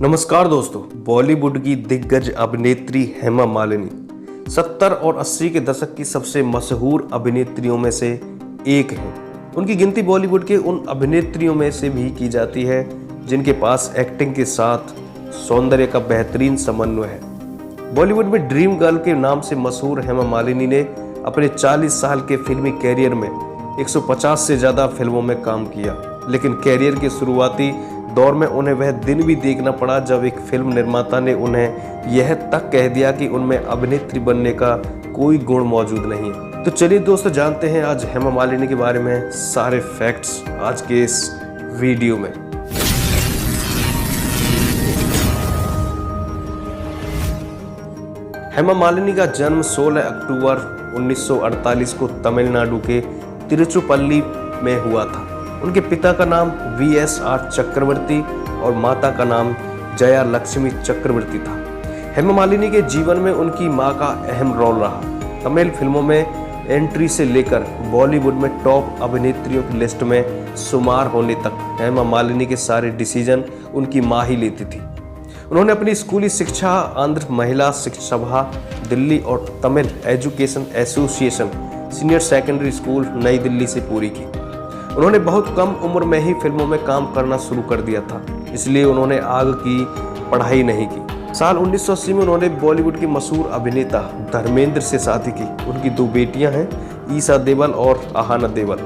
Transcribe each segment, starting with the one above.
नमस्कार दोस्तों, बॉलीवुड की दिग्गज अभिनेत्री हेमा मालिनी 70 और 80 के दशक की सबसे मशहूर अभिनेत्रियों में से एक हैं। उनकी गिनती बॉलीवुड के उन अभिनेत्रियों में से भी की जाती है जिनके पास एक्टिंग के साथ सौंदर्य का बेहतरीन समन्वय है। बॉलीवुड में ड्रीम गर्ल के नाम से मशहूर हेमा मालिनी ने अपने 40 साल के फिल्मी कैरियर में 150 से ज़्यादा फिल्मों में काम किया, लेकिन कैरियर के शुरुआती दौर में उन्हें वह दिन भी देखना पड़ा जब एक फिल्म निर्माता ने उन्हें यह तक कह दिया कि उनमें अभिनेत्री बनने का कोई गुण मौजूद नहीं है। तो चलिए दोस्तों, जानते हैं आज हेमा मालिनी के बारे में सारे फैक्ट्स आज के इस वीडियो में। हेमा मालिनी का जन्म 16 अक्टूबर 1948 को तमिलनाडु के तिरुचिरापल्ली में हुआ था। उनके पिता का नाम VSR चक्रवर्ती और माता का नाम जया लक्ष्मी चक्रवर्ती था। हेमा मालिनी के जीवन में उनकी मां का अहम रोल रहा। तमिल फिल्मों में एंट्री से लेकर बॉलीवुड में टॉप अभिनेत्रियों की लिस्ट में शुमार होने तक हेमा मालिनी के सारे डिसीजन उनकी मां ही लेती थी। उन्होंने अपनी स्कूली शिक्षा आंध्र महिला शिक्षा सभा दिल्ली और Tamil education association senior secondary school नई दिल्ली से पूरी की। उन्होंने बहुत कम उम्र में ही फिल्मों में काम करना शुरू कर दिया था, इसलिए उन्होंने आगे की पढ़ाई नहीं की। साल 1980 में उन्होंने बॉलीवुड के मशहूर अभिनेता धर्मेंद्र से शादी की। उनकी 2 बेटियां हैं, ईशा देवल और आहाना देवल।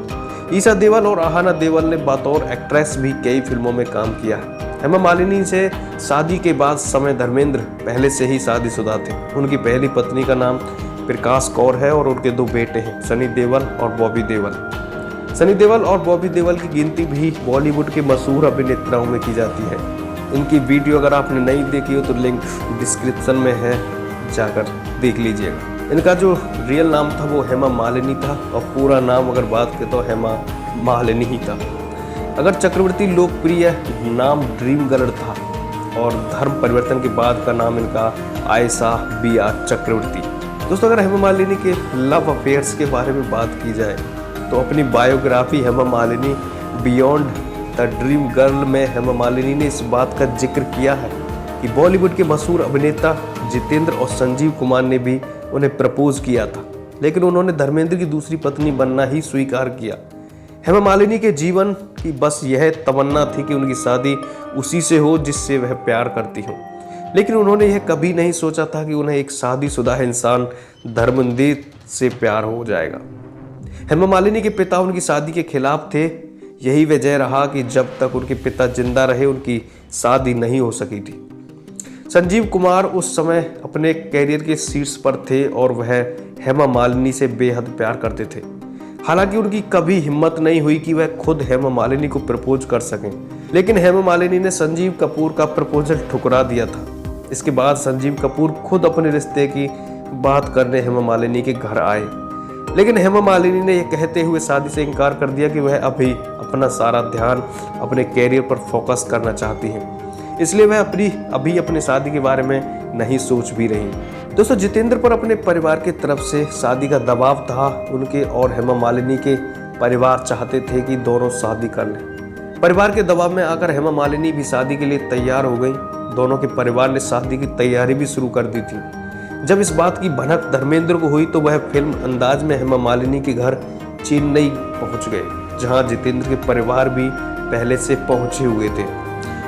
ईशा देवल और आहाना देवल ने बतौर एक्ट्रेस भी कई फिल्मों में काम किया है। हेमा मालिनी से शादी के बाद समय धर्मेंद्र पहले से ही शादीशुदा थे। उनकी पहली पत्नी का नाम प्रकाश कौर है और उनके 2 बेटे हैं, सनी देवल और बॉबी देवल। सनी देवल और बॉबी देवल की गिनती भी बॉलीवुड के मशहूर अभिनेताओं में की जाती है। इनकी वीडियो अगर आपने नहीं देखी हो तो लिंक डिस्क्रिप्शन में है, जाकर देख लीजिएगा। इनका जो रियल नाम था वो हेमा मालिनी था और पूरा नाम अगर बात करें तो हेमा मालिनी ही था। अगर चक्रवर्ती लोकप्रिय नाम ड्रीम गर्ल था और धर्म परिवर्तन के बाद का नाम इनका आयशा BR चक्रवर्ती। दोस्तों, अगर हेमा मालिनी के लव अफेयर्स के बारे में बात की जाए तो अपनी biography Hema Malini beyond the dream girl में हेमा मालिनी ने इस बात का जिक्र किया है कि बॉलीवुड के मशहूर अभिनेता जितेंद्र और संजीव कुमार ने भी उन्हें प्रपोज किया था, लेकिन उन्होंने धर्मेंद्र की दूसरी पत्नी बनना ही स्वीकार किया। हेमा मालिनी के जीवन की बस यह तमन्ना थी कि उनकी शादी उसी से हो जिससे वह प्यार करती हो, लेकिन उन्होंने यह कभी नहीं सोचा था कि उन्हें एक शादीशुदा इंसान धर्मेंद्र से प्यार हो जाएगा। हेमा मालिनी के पिता उनकी शादी के खिलाफ थे। यही वजह रहा कि जब तक उनके पिता जिंदा रहे उनकी शादी नहीं हो सकी थी। संजीव कुमार उस समय अपने कैरियर के शीर्ष पर थे और वह हेमा मालिनी से बेहद प्यार करते थे। हालांकि उनकी कभी हिम्मत नहीं हुई कि वह खुद हेमा मालिनी को प्रपोज कर सकें, लेकिन हेमा मालिनी ने संजीव कपूर का प्रपोजल ठुकरा दिया था। इसके बाद संजीव कपूर खुद अपने रिश्ते की बात करने हेमा मालिनी के घर आए, लेकिन हेमा मालिनी ने यह कहते हुए शादी से इनकार कर दिया कि वह अभी अपना सारा ध्यान अपने कैरियर पर फोकस करना चाहती हैं, इसलिए वह अभी अपने शादी के बारे में नहीं सोच भी रही। दोस्तों, जितेंद्र पर अपने परिवार की तरफ से शादी का दबाव था। उनके और हेमा मालिनी के परिवार चाहते थे कि दोनों शादी कर लें। परिवार के दबाव में आकर हेमा मालिनी भी शादी के लिए तैयार हो गई। दोनों के परिवार ने शादी की तैयारी भी शुरू कर दी थी। जब इस बात की भनक धर्मेंद्र को हुई तो वह फिल्म अंदाज में हेमा मालिनी के घर चेन्नई पहुंच गए, जहां जितेंद्र के परिवार भी पहले से पहुंचे हुए थे।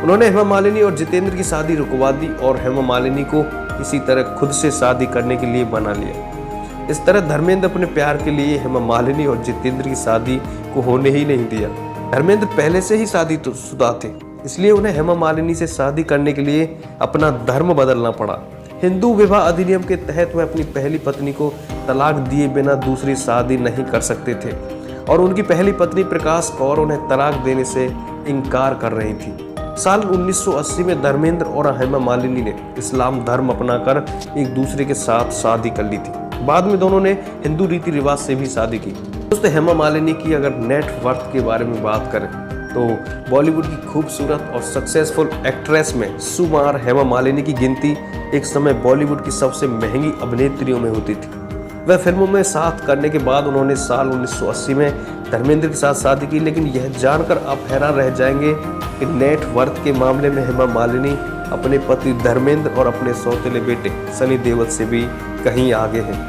उन्होंने हेमा मालिनी और जितेंद्र की शादी रुकवा दी और हेमा मालिनी को इसी तरह खुद से शादी करने के लिए बना लिया। इस तरह धर्मेंद्र अपने प्यार के लिए हेमा मालिनी और जितेंद्र की शादी को होने ही नहीं दिया। धर्मेंद्र पहले से ही शादीशुदा थे, इसलिए उन्हें हेमा मालिनी से शादी करने के लिए अपना धर्म बदलना पड़ा। हिंदू विवाह अधिनियम के तहत वह अपनी पहली पत्नी को तलाक दिए बिना दूसरी शादी नहीं कर सकते थे और उनकी पहली पत्नी प्रकाश कौर उन्हें तलाक देने से इनकार कर रही थी। साल 1980 में धर्मेंद्र और हेमा मालिनी ने इस्लाम धर्म अपनाकर एक दूसरे के साथ शादी कर ली थी। बाद में दोनों ने हिंदू रीति रिवाज से भी शादी की। दोस्तों, हेमा मालिनी की अगर नेट वर्थ के बारे में बात करें तो बॉलीवुड की खूबसूरत और सक्सेसफुल एक्ट्रेस में शुमार हेमा मालिनी की गिनती एक समय बॉलीवुड की सबसे महंगी अभिनेत्रियों में होती थी। वह फिल्मों में साथ करने के बाद उन्होंने साल 1980 में धर्मेंद्र के साथ शादी की, लेकिन यह जानकर आप हैरान रह जाएंगे कि नेट वर्थ के मामले में हेमा मालिनी अपने पति धर्मेंद्र और अपने सौतेले बेटे सनी देओल से भी कहीं आगे हैं।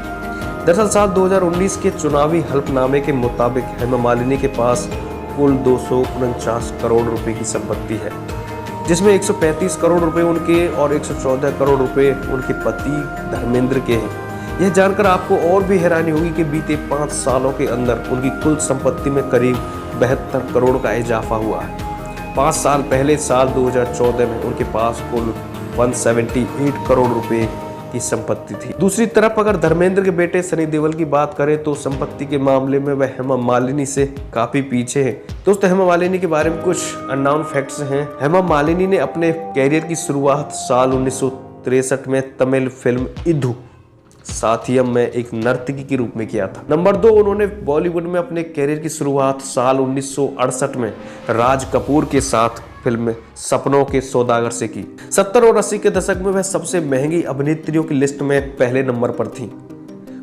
दरअसल साल 2019 के चुनावी हलफनामे के मुताबिक हेमा मालिनी के पास कुल 249 करोड़ रुपए की संपत्ति है, जिसमें 135 करोड़ रुपए उनके और 114 करोड़ रुपए उनके पति धर्मेंद्र के हैं। यह जानकर आपको और भी हैरानी होगी कि बीते 5 सालों के अंदर उनकी कुल संपत्ति में करीब 72 करोड़ का इजाफा हुआ है। 5 साल पहले साल 2014 में उनके पास कुल 178 करोड़ रुपए की संपत्ति थी। दूसरी तरफ अगर धर्मेंद्र के बेटे सनी देओल की बात करें तो संपत्ति के मामले में वह हेमा मालिनी से काफी पीछे है। दोस्तों, हेमा मालिनी के बारे में कुछ अननोन फैक्ट्स हैं। हेमा मालिनी ने अपने कैरियर की शुरुआत साल 1963 में तमिल फिल्म इधु साथियम में एक नर्तकी के रूप में किया था। नंबर 2, उन्होंने बॉलीवुड में अपने कैरियर की शुरुआत साल 1968 में राज कपूर के साथ फिल्म सपनों के सौदागर से की। 70 और 80 के दशक में वह सबसे महंगी अभिनेत्रियों की लिस्ट में पहले नंबर पर थी।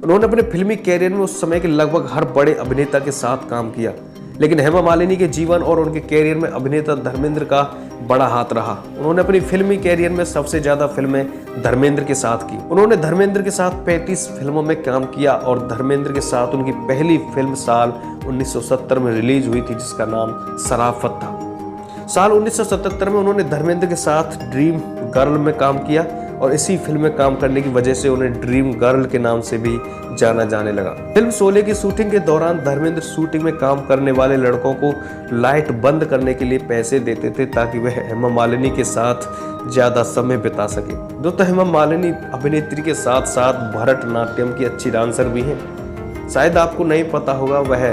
उन्होंने अपने फिल्मी कैरियर में उस समय के लगभग हर बड़े अभिनेता के साथ काम किया, लेकिन हेमा मालिनी के जीवन और उनके कैरियर में अभिनेता धर्मेंद्र का बड़ा हाथ रहा। उन्होंने अपनी फिल्मी कैरियर में सबसे ज्यादा फिल्में धर्मेंद्र के साथ की। उन्होंने धर्मेंद्र के साथ 35 फिल्मों में काम किया और धर्मेंद्र के साथ उनकी पहली फिल्म साल 1970 में रिलीज हुई थी, जिसका नाम सराफत था। साल 1977 में उन्होंने धर्मेंद्र के साथ ड्रीम गर्ल में काम किया और इसी फिल्म में काम करने की वजह से उन्हें ड्रीम गर्ल के नाम से भी जाना जाने लगा। फिल्म शोले की शूटिंग के दौरान धर्मेंद्र शूटिंग में काम करने वाले लड़कों को लाइट बंद करने के लिए पैसे देते थे ताकि वह हेमा मालिनी के साथ ज्यादा समय बिता सके। दोस्तों, हेमा मालिनी अभिनेत्री के साथ साथ भरतनाट्यम की अच्छी डांसर भी हैं। शायद आपको नहीं पता होगा, वह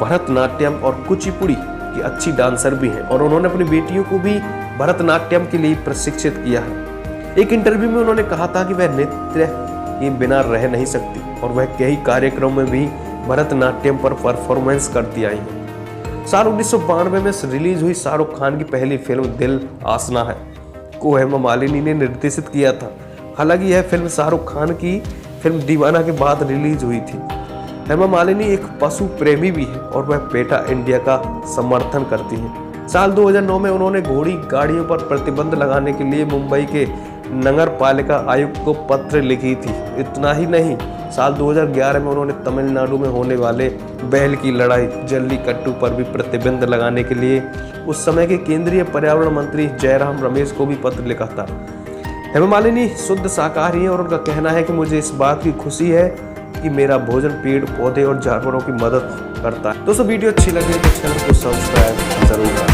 भरतनाट्यम और कुचिपुड़ी की अच्छी डांसर भी हैं और उन्होंने अपनी बेटियों को भी भरतनाट्यम के लिए प्रशिक्षित किया है। एक इंटरव्यू में उन्होंने कहा था कि वह नृत्य के बिना रह नहीं सकती और वह कई कार्यक्रमों में भी भरतनाट्यम पर परफॉर्मेंस करती आई है। साल 1992 में रिलीज हुई शाहरुख खान की पहली फिल्म दिल आसना है को हेमा मालिनी ने निर्देशित किया था। हालांकि यह फिल्म शाहरुख खान की फिल्म दीवाना के बाद रिलीज हुई थी। हेमा मालिनी एक पशु प्रेमी भी है और वह पेटा इंडिया का समर्थन करती है। साल 2009 में उन्होंने घोड़ी गाड़ियों पर प्रतिबंध लगाने के लिए मुंबई के नगर पालिका आयुक्त को पत्र लिखी थी। इतना ही नहीं, साल 2011 में उन्होंने तमिलनाडु में होने वाले बैल की लड़ाई जल्लीकट्टू पर भी प्रतिबंध लगाने के लिए उस समय के केंद्रीय पर्यावरण मंत्री जयराम रमेश को भी पत्र लिखा था। हेमा मालिनी शुद्ध शाकाहारी है और उनका कहना है कि मुझे इस बात की खुशी है कि मेरा भोजन पेड़ पौधे और जानवरों की मदद करता है। दोस्तों, वीडियो अच्छी लगे तो चैनल को सब्सक्राइब जरूर करें।